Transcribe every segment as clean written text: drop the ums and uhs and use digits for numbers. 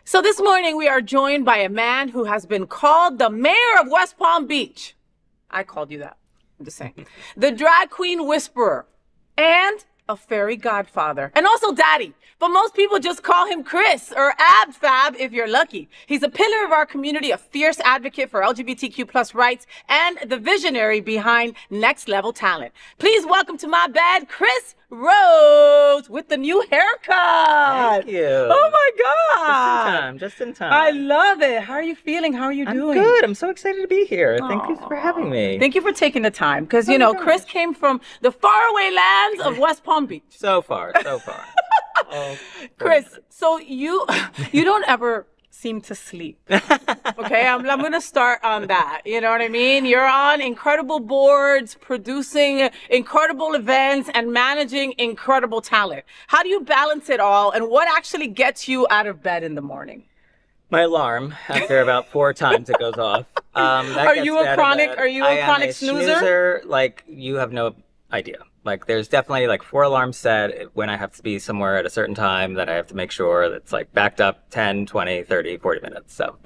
So this morning we are joined by a man who has been called the mayor of West Palm Beach. I called you that. I'm just saying. The drag queen whisperer and a fairy godfather and also daddy. But most people just call him Chris or Ab Fab if you're lucky. He's a pillar of our community, a fierce advocate for LGBTQ plus rights, and the visionary behind Next Level Talent. Please welcome to my bed, Chris Rhoades with the new haircut. Thank you. Oh my God. Just in time. I love it. How are you feeling? How are you doing? I'm good. I'm so excited to be here. Thank you for having me. Thank you for taking the time. Because, you know, Chris came from the faraway lands of West Palm Beach. So far. Oh, Chris, so you don't ever seem to sleep. Okay, I'm going to start on that. You know what I mean? You're on incredible boards, producing incredible events, and managing incredible talent. How do you balance it all, and what actually gets you out of bed in the morning? My alarm, after about 4 times it goes off. Are you a chronic snoozer? Like, you have no idea. Like, there's definitely like 4 alarms set when I have to be somewhere at a certain time that I have to make sure that's like backed up 10, 20, 30, 40 minutes. So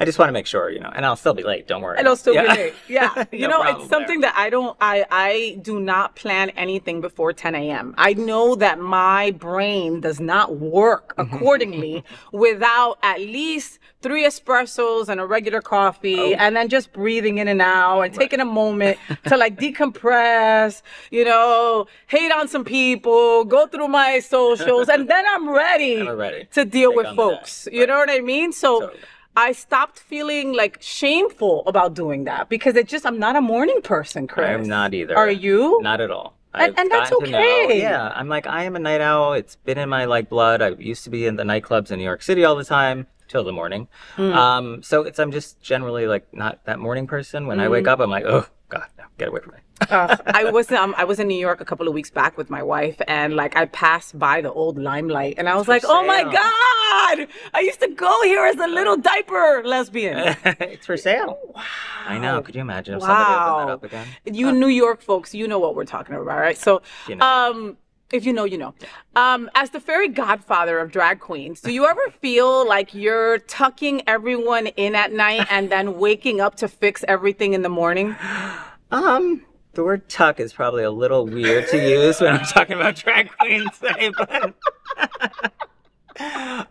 I just want to make sure, you know, and I'll still be late. Don't worry. And I'll still be late. Yeah. You know, problem it's something that I do not plan anything before 10 a.m. I know that my brain does not work accordingly without at least 3 espressos and a regular coffee, and then just breathing in and out and taking a moment to like decompress, you know, hate on some people, go through my socials, and then I'm ready to deal with folks. You know what I mean? So I stopped feeling like shameful about doing that because I'm not a morning person, Chris. I'm not either. Are you? Not at all. And that's okay. Yeah, I'm like, I am a night owl. It's been in my like blood. I used to be in the nightclubs in New York City all the time till the morning. So I'm just generally like not that morning person. When I wake up, I'm like, oh God, no, get away from me. I was in New York a couple of weeks back with my wife, and like I passed by the old Limelight, and I was like, "Oh my God! I used to go here as a little diaper lesbian." It's for sale. Wow! I know. Could you imagine if somebody opened that up again? You New York folks, you know what we're talking about, right? So, if you know, you know. As the fairy godfather of drag queens, do you ever feel like you're tucking everyone in at night and then waking up to fix everything in the morning? The word tuck is probably a little weird to use when I'm talking about drag queens, but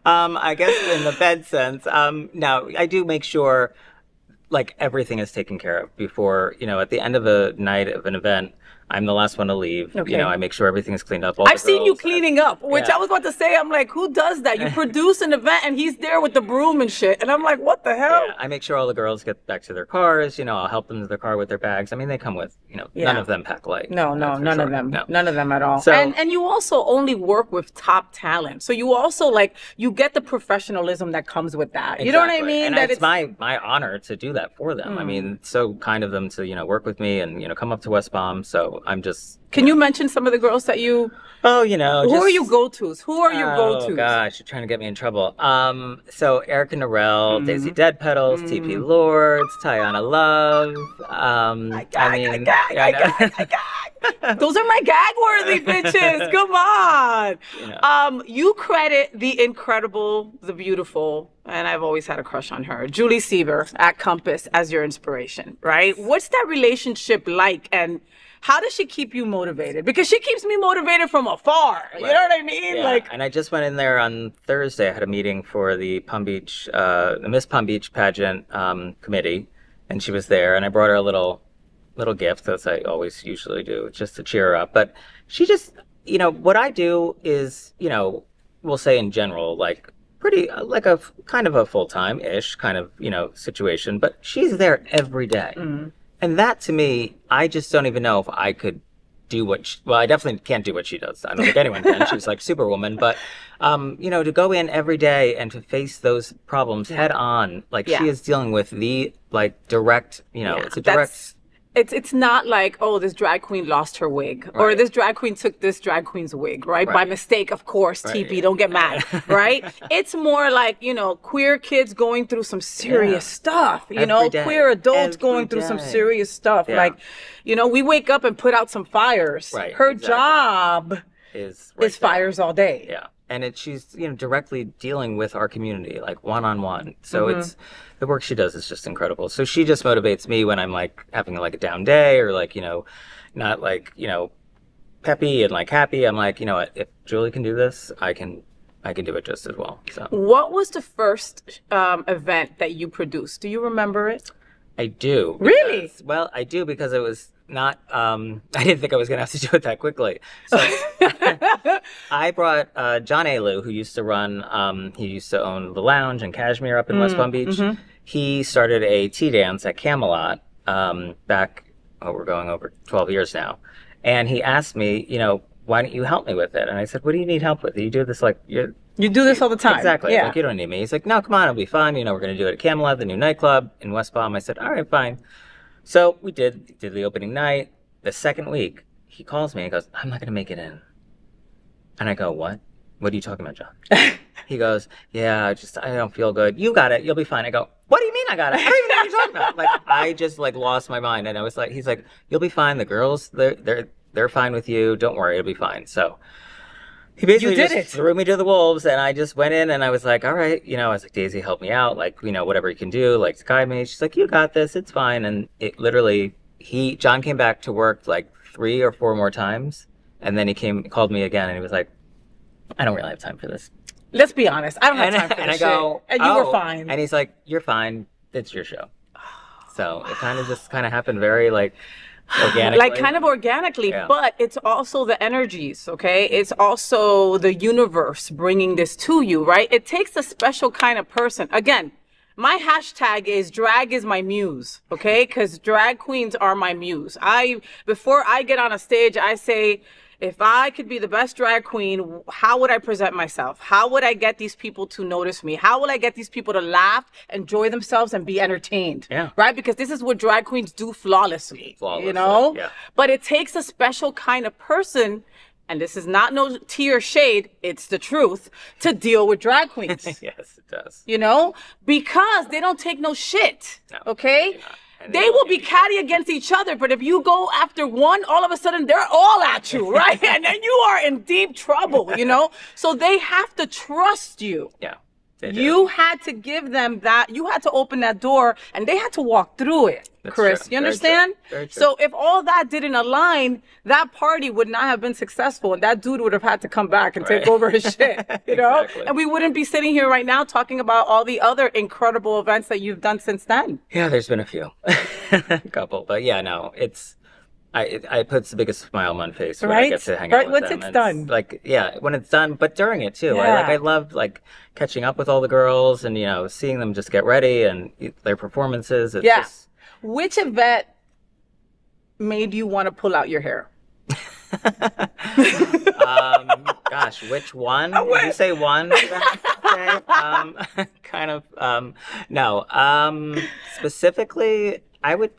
I guess in the bed sense, no, I do make sure like everything is taken care of before, you know, at the end of a night of an event, I'm the last one to leave. Okay. You know, I make sure everything is cleaned up. I've seen you cleaning up, which I was about to say, I'm like, who does that? You produce an event and he's there with the broom and shit. And I'm like, what the hell? Yeah, I make sure all the girls get back to their cars. You know, I'll help them to their car with their bags. I mean, they come with, you know, none of them pack light. No, none of them. No. None of them at all. So, and you also only work with top talent. So you also like, you get the professionalism that comes with that. You know what I mean? And that it's my honor to do that for them. I mean, it's so kind of them to, you know, work with me and, you know, come up to West Palm. So I'm just... Can you mention some of the girls that you... Oh, you know... Who are your go-tos? Who are your go-tos? Oh, gosh, you're trying to get me in trouble. So Erica Norell, Daisy Dead Petals, TP Lords, Tiana Love. Those are my gag-worthy bitches. Come on. You know. You credit the incredible, the beautiful, and I've always had a crush on her, Julie Sieber at Compass as your inspiration, right? What's that relationship like, and how does she keep you motivated? Because she keeps me motivated from afar. You know what I mean? Yeah. Like, and I just went in there on Thursday. I had a meeting for the Palm Beach, the Miss Palm Beach pageant committee, and she was there. And I brought her a little gift, as I always usually do, just to cheer her up. But she just, you know, what I do is, you know, we'll say in general, like pretty, like a kind of a full-time-ish kind of, you know, situation. But she's there every day. And that, to me, I just don't even know if I could do what well, I definitely can't do what she does. I don't think anyone can. She's like Superwoman. But, you know, to go in every day and to face those problems head on, like she is dealing with the, like, direct, you know, it's a direct... It's not like, oh, this drag queen lost her wig, or this drag queen took this drag queen's wig, right? By mistake, of course, TP, don't get mad, right? It's more like, you know, queer kids going through some serious stuff, you know, queer adults going through some serious stuff. Like, you know, we wake up and put out some fires. Her job is fires all day. and she's, you know, directly dealing with our community, like one-on-one. So it's, the work she does is just incredible. So she just motivates me when I'm like having like a down day, or like, you know, not like, you know, peppy and like happy. I'm like, you know what, if Julie can do this, I can do it just as well. So what was the first event that you produced? Do you remember it? I do. Really? Well, I do, because it was not, I didn't think I was going to have to do it that quickly. So I brought John Alu, who used to run, he used to own The Lounge and Cashmere up in West Palm Beach. He started a tea dance at Camelot back, we're going over 12 years now. And he asked me, you know, why don't you help me with it? And I said, what do you need help with? You do this like... You do this all the time. Exactly. Yeah. Like, you don't need me. He's like, no, come on, it'll be fun. You know, we're going to do it at Camelot, the new nightclub in West Palm. I said, all right, fine. So we did the opening night. The second week, he calls me and goes, I'm not going to make it in. And I go, what? What are you talking about, John? He goes, yeah, I don't feel good. You got it. You'll be fine. I go, what do you mean I got it? I don't even know what you're talking about. Like, I just like lost my mind. And I was like, he's like, you'll be fine. The girls, they're fine with you. Don't worry, it'll be fine. So he basically just threw me to the wolves, and I just went in and I was like, all right, you know, I was like, Daisy, help me out. Like, you know, whatever you can do, like, guide me. She's like, you got this. It's fine. And it literally, John came back to work like 3 or 4 more times. And then he called me again, and he was like, I don't really have time for this. Let's be honest. I don't have time for this. And I go, and you were fine. And he's like, you're fine. It's your show. So it kind of just happened very like organically. Like kind of organically, yeah. But it's also the energies, okay? It's also the universe bringing this to you, right? It takes a special kind of person. Again, my hashtag is drag is my muse, okay? Because drag queens are my muse. Before I get on a stage, I say, if I could be the best drag queen, how would I present myself? How would I get these people to notice me? How will I get these people to laugh, enjoy themselves, and be entertained? Yeah. Right? Because this is what drag queens do flawlessly. You know? Yeah. But it takes a special kind of person, and this is not no tea or shade, it's the truth, to deal with drag queens. Yes, it does. You know? Because they don't take no shit. No, okay? They will be catty against each other, but if you go after one, all of a sudden they're all at you, right? And then you are in deep trouble, you know? So they have to trust you. Yeah. You had to give them that, you had to open that door, and they had to walk through it. That's Chris. True. You understand? Very true. So if all that didn't align, that party would not have been successful, and that dude would have had to come back and take over his shit, you know? Exactly. And we wouldn't be sitting here right now talking about all the other incredible events that you've done since then. Yeah, there's been a few. A couple. But yeah, no, it puts the biggest smile on my face when I get to hang out with Once them. it's done. Like, yeah, when it's done, but during it too. Yeah. I love like catching up with all the girls and, you know, seeing them just get ready and their performances. It's just... Which event made you want to pull out your hair? Gosh, which one? Did you say one? No. Specifically, I would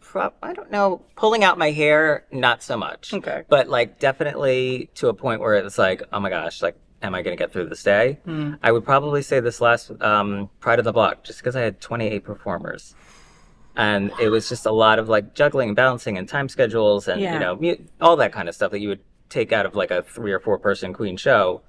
I don't know, pulling out my hair, not so much. Okay. But like definitely to a point where it's like, oh my gosh, like, am I going to get through this day? I would probably say this last Pride of the Block, just because I had 28 performers. And it was just a lot of like juggling and balancing and time schedules and, you know, all that kind of stuff that you would take out of like a 3 or 4 person queen show.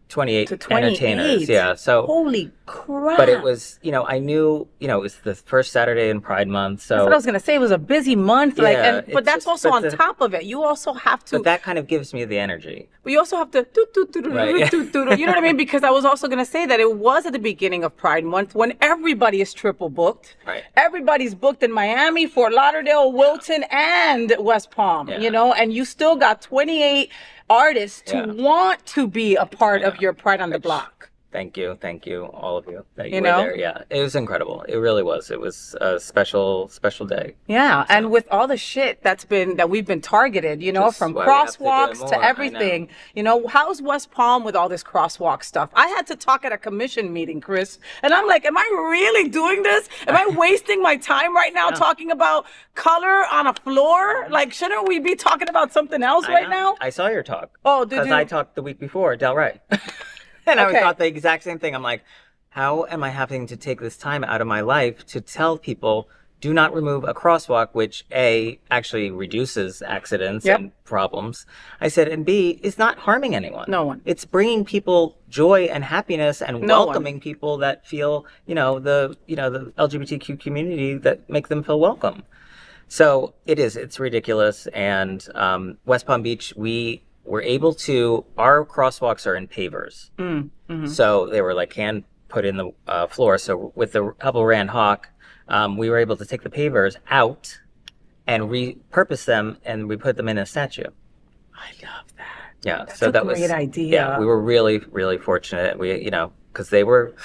28 entertainers. Yeah. So holy crap. But it was, you know, I knew, you know, it was the first Saturday in Pride Month. So that's what I was going to say. It was a busy month. Like, yeah, but that's also on top of it. You also have to. But that kind of gives me the energy. But you also have to. You know what I mean? Because I was also going to say that it was at the beginning of Pride Month when everybody is triple booked. Right. Everybody's booked in Miami, Fort Lauderdale, Wilton, and West Palm, you know, and you still got 28 artists to want to be a part of your Pride on the Block. Thank you, all of you that you were there. Yeah, it was incredible. It really was. It was a special day. Yeah, so. And with all the shit that we've been targeted, you know, just from crosswalks to everything. You know, how's West Palm with all this crosswalk stuff? I had to talk at a commission meeting, Chris, and I'm like, am I really doing this? Am I wasting my time right now talking about color on a floor? Like, shouldn't we be talking about something else right now? I saw your talk. Oh, did you? Because I talked the week before, Del Rey. And I thought the exact same thing. I'm like, how am I having to take this time out of my life to tell people do not remove a crosswalk, which A, actually reduces accidents and problems. I said, and B, is not harming anyone. No one. It's bringing people joy and happiness and welcoming people that feel, the LGBTQ community, that make them feel welcome. So it's ridiculous. And West Palm Beach, we were able to, our crosswalks are in pavers. So they were like hand put in the floor. So with the help of Rand Hawk, we were able to take the pavers out and repurpose them, and we put them in a statue. I love that. Yeah, That's so a that was great idea. Yeah, we were really, really fortunate. We, because they were,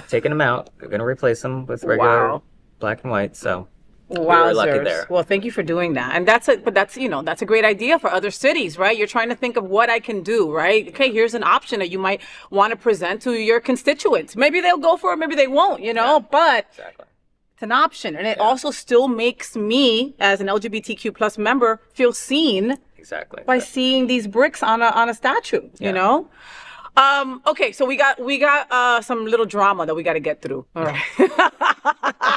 taking them out. They're going to replace them with regular black and white. So we were lucky there. Well, thank you for doing that. And that's a great idea for other cities, right? You're trying to think of what I can do, right? Okay, here's an option that you might want to present to your constituents. Maybe they'll go for it, maybe they won't, but it's an option. And it also still makes me, as an LGBTQ plus member, feel seen by seeing these bricks on a statue, you know? Okay, so we got some little drama that we got to get through. All right.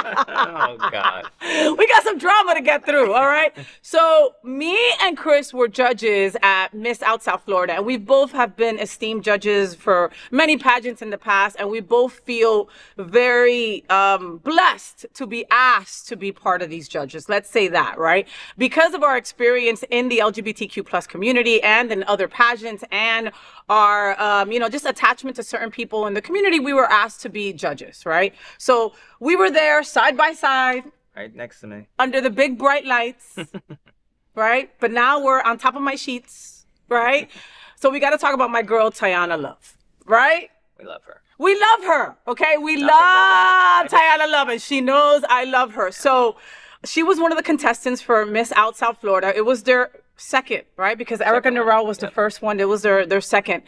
Oh God. We got some drama to get through. All right. So me and Chris were judges at Miss Out South Florida, and we both have been esteemed judges for many pageants in the past, and we both feel very blessed to be asked to be part of these judges. Let's say that, right? Because of our experience in the LGBTQ plus community and in other pageants, and our just attachment to certain people in the community, we were asked to be judges, right? So we were there side by side, right next to me, under the big bright lights, right? But now we're on top of my sheets, right? So we got to talk about my girl Tiana Love, right? We love her. We love her, okay? We love Tiana Love, and she knows I love her. So she was one of the contestants for Miss Out South Florida. It was their second, right? Because Erica Norell was the first one. It was their second.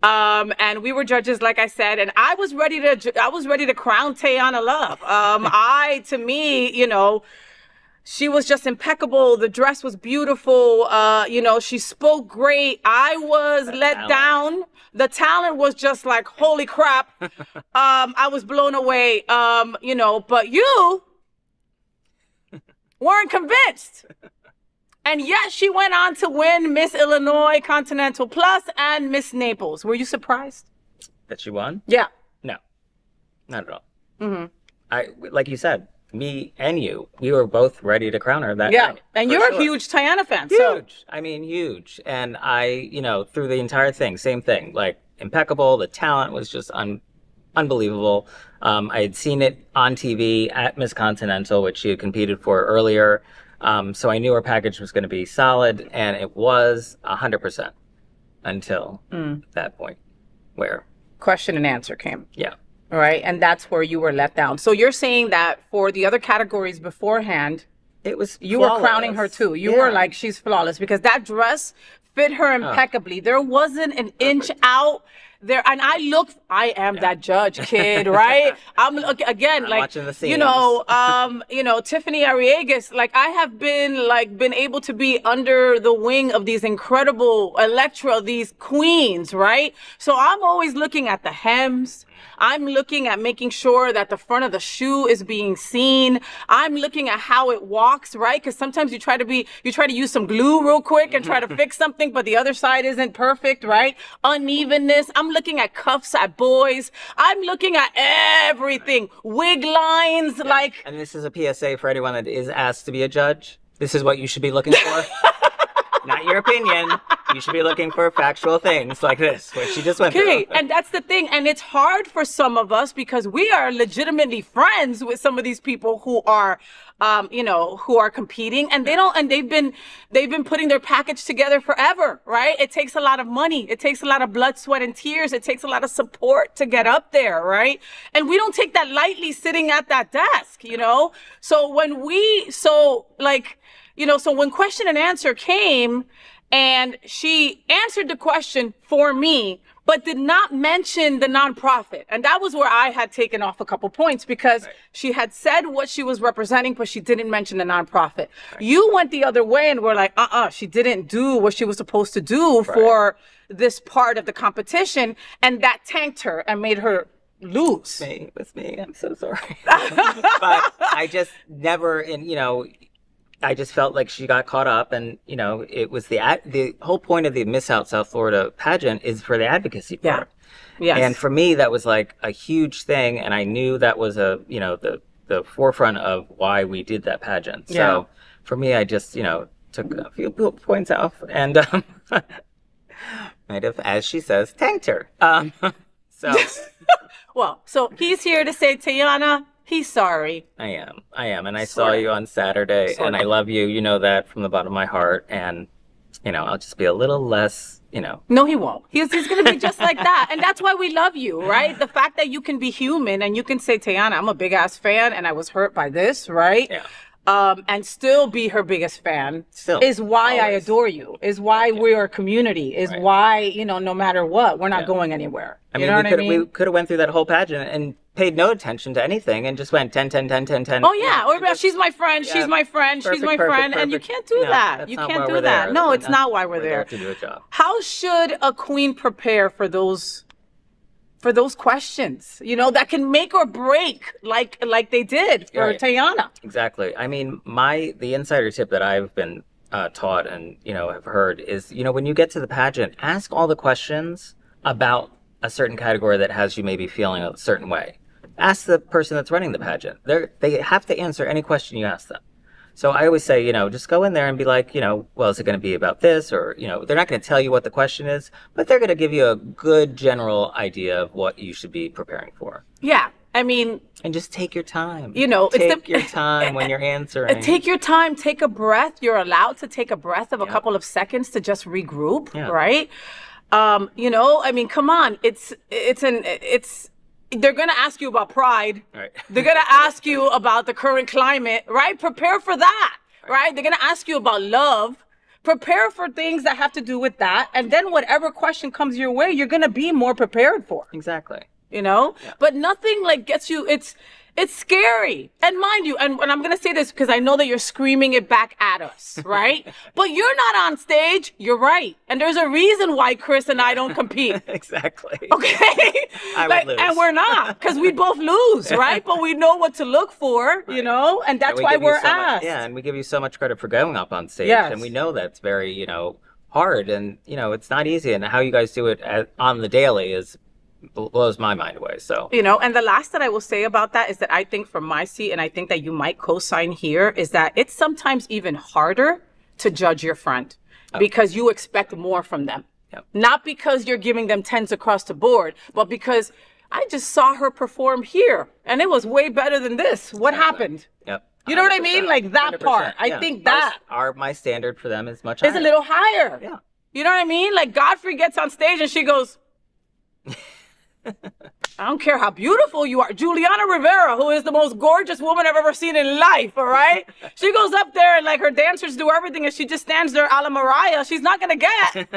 And we were judges, like I said, and I was ready to crown Tiana Love. To me, she was just impeccable. The dress was beautiful. She spoke great. I was let down. The talent was just like, holy crap. I was blown away. But you weren't convinced. And yet she went on to win Miss Illinois Continental Plus and Miss Naples. Were you surprised that she won? Yeah. No, not at all. Like you said, me and you, we were both ready to crown her that night. And you're a huge Tiana fan. Huge. So. I mean, huge. And I, through the entire thing, same thing, like impeccable. The talent was just unbelievable. I had seen it on TV at Miss Continental, which she had competed for earlier. So I knew her package was going to be solid, and it was 100% until that point where question and answer came. Yeah. All right. And that's where you were let down. So you're saying that for the other categories beforehand, it was you were crowning her too. You were like, she's flawless, because that dress fit her impeccably. There wasn't an inch out there. And I am that judge, kid, right? I'm watching the scenes. Tiffany Arriagas, like I have been able to be under the wing of these incredible these queens, right? So I'm always looking at the hems. I'm looking at making sure that the front of the shoe is being seen. I'm looking at how it walks, right? Because sometimes you try to use some glue real quick and try to fix something, but the other side isn't perfect, right? Unevenness. I'm looking at cuffs at boys. I'm looking at everything. Wig lines, And this is a PSA for anyone that is asked to be a judge. This is what you should be looking for. Not your opinion. You should be looking for factual things like this, which she just went through. Okay, and that's the thing. And it's hard for some of us because we are legitimately friends with some of these people who are, who are competing, and they've been putting their package together forever, right? It takes a lot of money. It takes a lot of blood, sweat, and tears. It takes a lot of support to get up there, right? And we don't take that lightly sitting at that desk, So when question and answer came, and she answered the question for me, but did not mention the nonprofit. And that was where I had taken off a couple points, because she had said what she was representing, but she didn't mention the nonprofit. Right. You went the other way and were like, she didn't do what she was supposed to do for this part of the competition. And that tanked her and made her lose. Me, it was me. I'm so sorry. But I just never, and I just felt like she got caught up, and it was the whole point of the Miss South Florida pageant is for the advocacy part. Yes. And for me, that was like a huge thing, and I knew that was the forefront of why we did that pageant. So for me, I just took a few points off and might have, as she says, tanked her. So well, so he's here to say, Tayana, he's sorry. I am, and I saw you on Saturday, and I love you. You know that from the bottom of my heart, and I'll just be a little less. No, he won't. He's going to be just like that. And that's why we love you, right? The fact that you can be human and you can say, Tayana, I'm a big ass fan and I was hurt by this, right? Yeah. And still be her biggest fan is why I adore you, is why we're a community, is why, no matter what, we're not going anywhere. I mean, we could have went through that whole pageant and paid no attention to anything and just went 10, 10, 10, 10, 10. Oh, yeah. Or she's my friend. She's my friend. She's my friend. And you can't do that. You can't do that. No, it's not why we're there. To do a job. How should a queen prepare for those questions, that can make or break like they did for Tayana? Exactly. I mean, the insider tip that I've been taught and, have heard is, when you get to the pageant, ask all the questions about a certain category that has you maybe feeling a certain way. Ask the person that's running the pageant. They have to answer any question you ask them. So I always say, just go in there and be like, well, is it going to be about this? Or, they're not going to tell you what the question is, but they're going to give you a good general idea of what you should be preparing for. Yeah. I mean, and just take your time. Take your time when you're answering. Take your time. Take a breath. You're allowed to take a breath of a couple of seconds to just regroup, right? I mean, come on. They're going to ask you about pride. Right. They're going to ask you about the current climate, right? Prepare for that, right? They're going to ask you about love. Prepare for things that have to do with that. And then whatever question comes your way, you're going to be more prepared for. Exactly. But nothing gets you, it's scary. And mind you, and I'm going to say this because I know that you're screaming it back at us, right? But you're not on stage. You're right. And there's a reason why Chris and I don't compete. Exactly. Okay? I would lose. And we're not, because we both lose, right? But we know what to look for, and that's why we're asked. And we give you so much credit for going up on stage. Yes. And we know that's very, hard. And, it's not easy. And how you guys do it on the daily blows my mind away. So and the last that I will say about that is that I think from my seat, and I think that you might co-sign here, is that it's sometimes even harder to judge your friend because you expect more from them. Not because you're giving them 10s across the board, but because I just saw her perform here and it was way better than this. What happened? You know what I mean? Like that 100%. Part. I think that my standard for them is much higher. It's a little higher. Yeah. You know what I mean? Like Godfrey gets on stage and she goes, I don't care how beautiful you are. Juliana Rivera, who is the most gorgeous woman I've ever seen in life, all right? She goes up there and her dancers do everything and she just stands there a la Mariah. She's not going to get,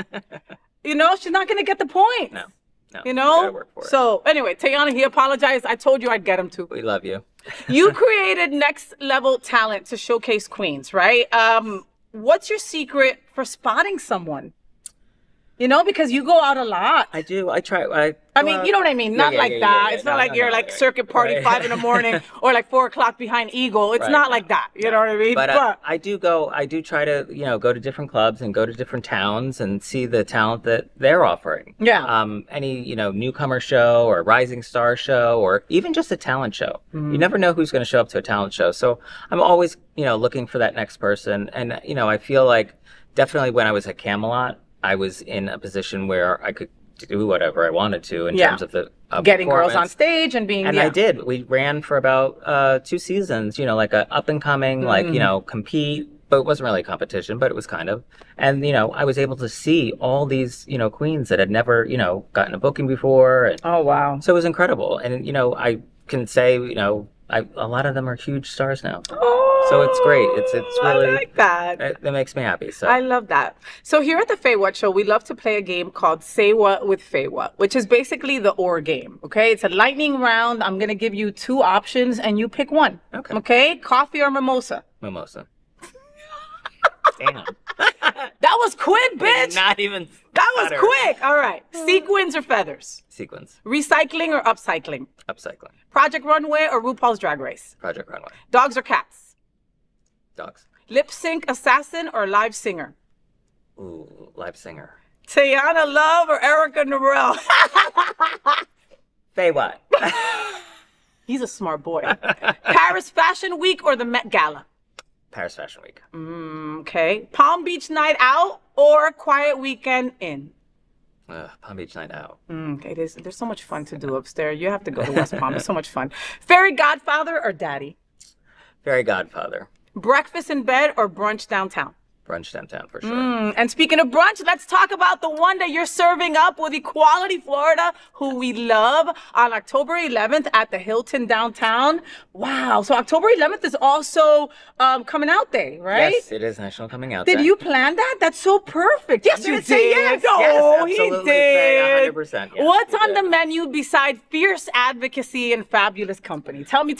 she's not going to get the point. No. You know? Gotta work for it. So anyway, Tayana, he apologized. I told you I'd get him to. We love you. You created next level talent to showcase queens, right? What's your secret for spotting someone? Because you go out a lot. I do. I try. I mean, you know what I mean? Not like that. It's not like you're circuit party 5 in the morning or 4 o'clock behind Eagle. It's not like that. You know what I mean? But I do try to, go to different clubs and go to different towns and see the talent that they're offering. Yeah. Any, newcomer show or rising star show or even just a talent show. Mm-hmm. You never know who's going to show up to a talent show. So I'm always, looking for that next person. And, I feel like definitely when I was at Camelot, I was in a position where I could do whatever I wanted to in terms of the getting girls on stage and being. And I did. We ran for about 2 seasons. Like a up and coming, compete, but it wasn't really a competition, but it was kind of. And I was able to see all these queens that had never gotten a booking before. And oh wow! So it was incredible. And I can say a lot of them are huge stars now. Oh. So it's great. It's really, I like that. That makes me happy. So I love that. So here at the FayWhat Show, we love to play a game called Say What with FayWhat, which is basically the or game. Okay, it's a lightning round. I'm gonna give you 2 options, and you pick one. Okay. Okay, coffee or mimosa? Mimosa. Damn. That was quick, bitch. Not even. That was quick. All right. Sequins or feathers? Sequins. Recycling or upcycling? Upcycling. Project Runway or RuPaul's Drag Race? Project Runway. Dogs or cats? Dogs. Lip sync assassin or live singer? Ooh, live singer. Tiana Love or Erica Narell? FayWhat. He's a smart boy. Paris Fashion Week or the Met Gala? Paris Fashion Week. Okay. Palm Beach Night Out or Quiet Weekend In? Palm Beach Night Out. Okay, there's so much fun to do upstairs. You have to go to West Palm. It's so much fun. Fairy Godfather or Daddy? Fairy Godfather. Breakfast in bed or brunch downtown? Brunch downtown for sure. And speaking of brunch, let's talk about the one that you're serving up with Equality Florida, who we love, on October 11th at the Hilton downtown. Wow. So October 11th is also Coming Out Day, right? Yes, it is National Coming Out Day. Did you plan that? That's so perfect. Yes, you did. Yes, No, yes, he absolutely. did. 100%. Yes, What's on the menu beside fierce advocacy and fabulous company? Tell me.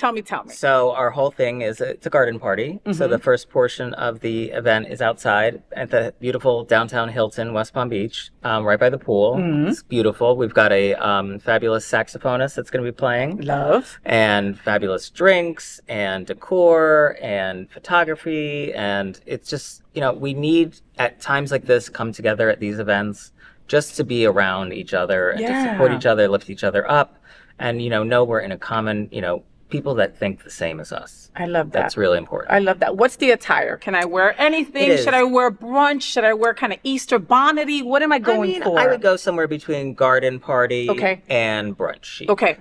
So our whole thing is it's a garden party. So the first portion of the event is outside at the beautiful downtown Hilton, West Palm Beach, right by the pool. It's beautiful. We've got a fabulous saxophonist that's going to be playing. Love. And fabulous drinks and decor and photography. And it's just, we need at times like this come together at these events just to be around each other and to support each other, lift each other up, and, know we're in a common, people that think the same as us. I love that. That's really important. I love that. What's the attire? Can I wear anything? Should I wear brunch? Should I wear kind of Easter bonnety? What am I going for? I would go somewhere between garden party and brunch chic. Okay.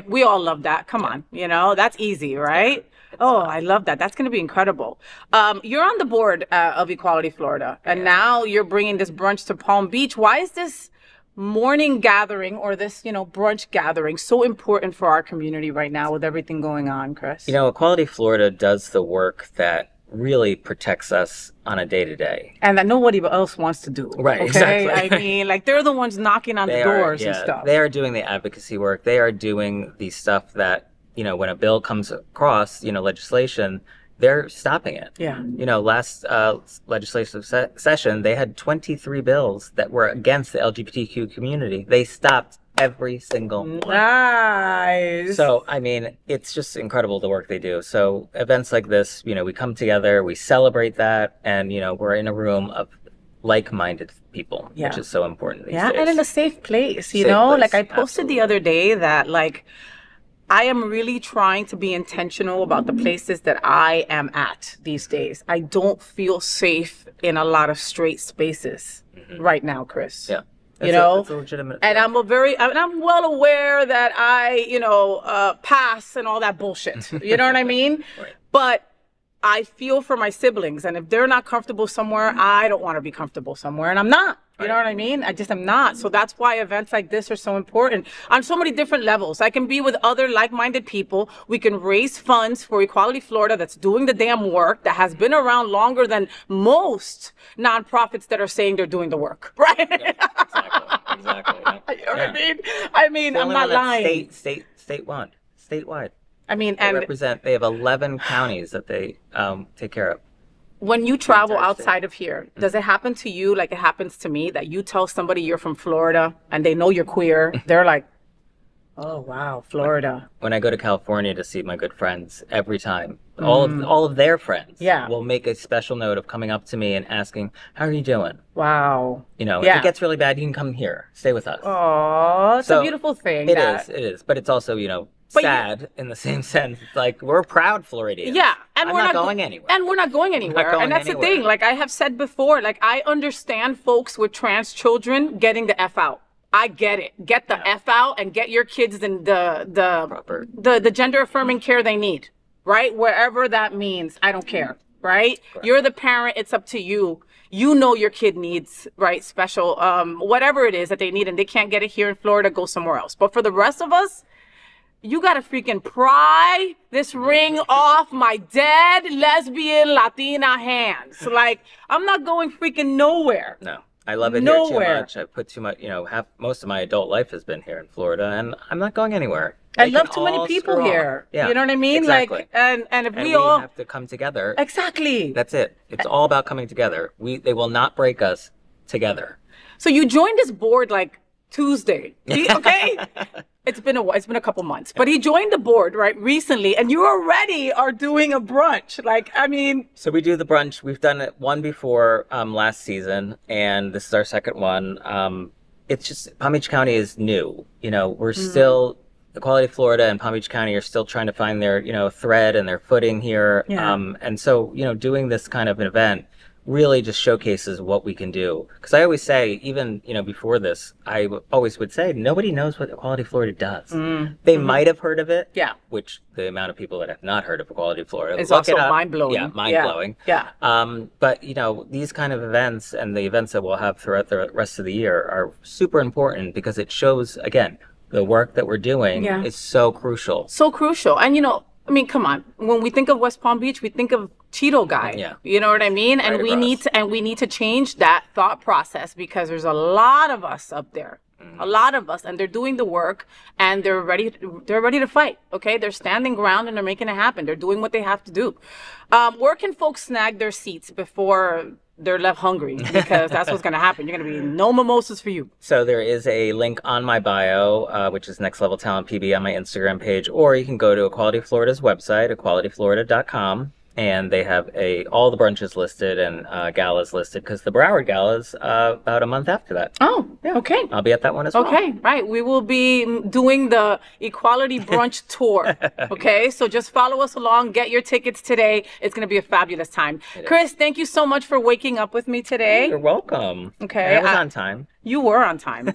We all love that. Come on. That's easy, right? I love that. That's going to be incredible. You're on the board of Equality Florida, and now you're bringing this brunch to Palm Beach. Why is this morning gathering or this, brunch gathering so important for our community right now with everything going on, Chris? Equality Florida does the work that really protects us on a day-to-day. And that nobody else wants to do. Right, okay? exactly. I mean, they're the ones knocking on the doors and stuff. They are doing the advocacy work. They are doing the stuff that, when a bill comes across, legislation, they're stopping it. Yeah. Last legislative session, they had 23 bills that were against the LGBTQ community. They stopped every single one. Nice. So, it's just incredible the work they do. So events like this, we come together, we celebrate that, and, we're in a room of like-minded people, which is so important these days. And in a safe place, Like I posted the other day that, I am really trying to be intentional about the places that I am at these days. I don't feel safe in a lot of straight spaces right now, Chris. Yeah. It's a legitimate. And I'm well aware that I, pass and all that bullshit. You know what I mean? Right. But I feel for my siblings, and if they're not comfortable somewhere, I don't want to be comfortable somewhere, and I'm not. You know what I mean? I just am not. So that's why events like this are so important on so many different levels. I can be with other like-minded people. We can raise funds for Equality Florida that's doing the damn work, that has been around longer than most nonprofits that are saying they're doing the work, right? Yeah, exactly. Yeah. You know what I mean? I'm not lying. Statewide. They have 11 counties that they take care of. When you travel outside of here, does it happen to you like it happens to me that you tell somebody you're from Florida and they know you're queer? They're like, oh, wow, Florida. When I go to California to see my good friends, every time, all of their friends will make a special note of coming up to me and asking, how are you doing? Wow. If it gets really bad, you can come here. Stay with us. Oh, it's a beautiful thing. It is. But it's also, sad in the same sense. It's like, we're proud Floridians. Yeah. And we're not going anywhere. And we're not going anywhere. And that's the thing. Like I have said before, I understand folks with trans children getting the F out. I get it. Get the F out and get your kids in the gender affirming care they need, right? Wherever that means. I don't care, right? Correct. You're the parent. It's up to you. You know your kid needs, right, special, whatever it is that they need, and they can't get it here in Florida, go somewhere else. But for the rest of us, you gotta freaking pry this ring off my dead lesbian Latina hands. I'm not going freaking nowhere. No, I love it here too much. I put too much, most of my adult life has been here in Florida, and I'm not going anywhere. I love too many people here. Yeah, you know what I mean? exactly. Like, and if we we all have to come together. exactly. That's it. It's all about coming together. They will not break us together. So you joined this board like Tuesday, okay? It's been a couple months, but he joined the board right recently, and you already are doing a brunch. Like, I mean, so we do the brunch. We've done it one before last season, and this is our second one. It's just Palm Beach County is new. You know, we're still Equality Florida and Palm Beach County are still trying to find their thread and their footing here. Yeah. And so doing this kind of an event really just showcases what we can do. Because I always say, even before this, I always would say nobody knows what Equality Florida does. They might have heard of it. Yeah. Which the amount of people that have not heard of Equality Florida is also mind blowing. Yeah, mind blowing. Yeah. But these kind of events and the events that we'll have throughout the rest of the year are super important because it shows again the work that we're doing is so crucial. So crucial. And I mean, come on. When we think of West Palm Beach, we think of Cheeto guy. Yeah. You know what I mean? And we need to change that thought process because there's a lot of us up there. A lot of us, and they're doing the work and they're ready to fight. Okay? They're standing ground and they're making it happen. They're doing what they have to do. Where can folks snag their seats before they're left hungry? Because that's what's going to happen. You're going to be no mimosas for you. So there is a link on my bio, which is Next Level Talent PB on my Instagram page, or you can go to Equality Florida's website, equalityflorida.com. And they have all the brunches listed and galas listed because the Broward Gala's about a month after that. Oh, yeah. Okay. I'll be at that one as well. Okay, right. We will be doing the Equality Brunch Tour. Okay, so just follow us along. Get your tickets today. It's going to be a fabulous time. Chris, thank you so much for waking up with me today. You're welcome. Okay. I was on time. You were on time.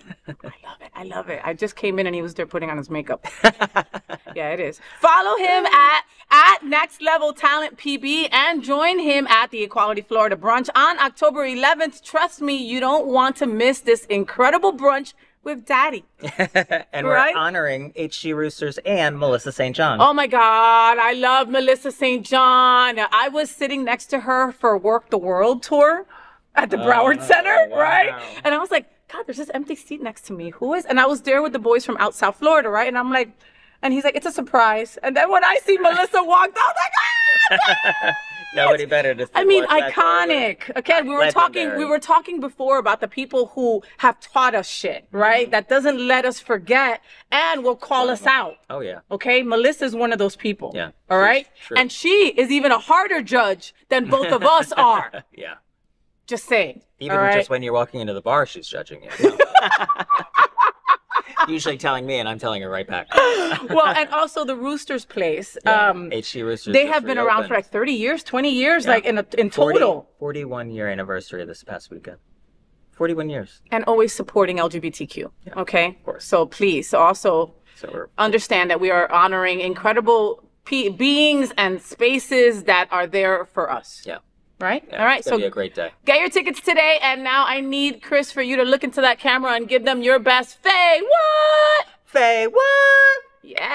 I love it. I just came in and he was there putting on his makeup. Yeah, it is. Follow him at Next Level Talent PB and join him at the Equality Florida Brunch on October 11th. Trust me, you don't want to miss this incredible brunch with Daddy. And we're honoring HG Roosters and Melissa St. John. Oh my God, I love Melissa St. John. I was sitting next to her for Work the World tour at the Broward Center, right? And I was like, God, there's this empty seat next to me. Who is? And I was there with the boys from out South Florida, right? And I'm like, and he's like, it's a surprise. And then when I see Melissa walk, I was like, ah! Nobody better to. I mean, iconic. Again, we were talking before about the people who have taught us shit, right? That doesn't let us forget and will call us out. Oh yeah. Okay, Melissa's one of those people. Yeah. All right. True. And she is even a harder judge than both of us are. Yeah. Just saying. Even just when you're walking into the bar, she's judging you. Usually telling me, and I'm telling her right back. Well, and also the Roosters place. HG Roosters. They have been around for like 30 years, 20 years, like in total. 41-year anniversary this past weekend. 41 years. And always supporting LGBTQ. Yeah, okay? Of course. So please also understand that we are honoring incredible beings and spaces that are there for us. Yeah. Right? Yeah, all right. It's going to be a great day. Get your tickets today. And now I need, Chris, for you to look into that camera and give them your best FayWhat? FayWhat? Yeah.